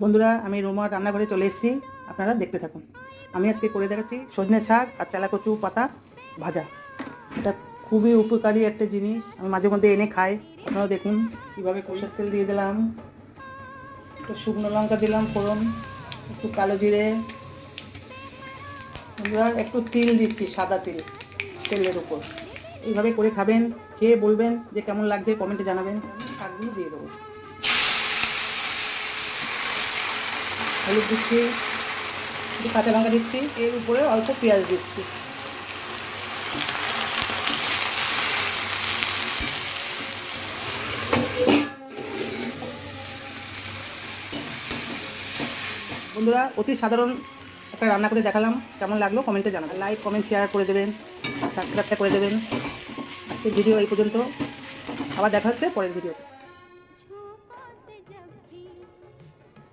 বন্ধুরা, আমি রুমা রান্নাঘরে চলে এসেছি, আপনারা দেখতে থাকুন। আমি আজকে করে দেখাচ্ছি সজনে শাক আর তেলাকচু পাতা ভাজা। এটা খুবই উপকারী একটা জিনিস, আমি মাঝে মধ্যে এনে খাই। আপনারাও দেখুন কীভাবে। সরষের তেল দিয়ে দিলাম, একটু শুকনো লঙ্কা দিলাম ফোড়ন, একটু কালো জিরে, বন্ধুরা একটু তিল দিচ্ছি, সাদা তিল তেলের উপর। এইভাবে করে খাবেন, খেয়ে বলবেন যে কেমন লাগছে, কমেন্টে জানাবেন। শাকগুলো দিয়ে দেবো, হলুদ দিচ্ছি, একটু কাঁচা লঙ্কা দিচ্ছি, এর উপরে অল্প পেঁয়াজ দিচ্ছি। বন্ধুরা, অতি সাধারণ একটা রান্না করে দেখালাম, কেমন লাগলো কমেন্টে জানাবেন। লাইক কমেন্ট শেয়ার করে দেবেন, সাবস্ক্রাইবটা করে দেবেন। আজকের ভিডিও এই পর্যন্ত, আবার দেখা হচ্ছে পরের ভিডিওতে।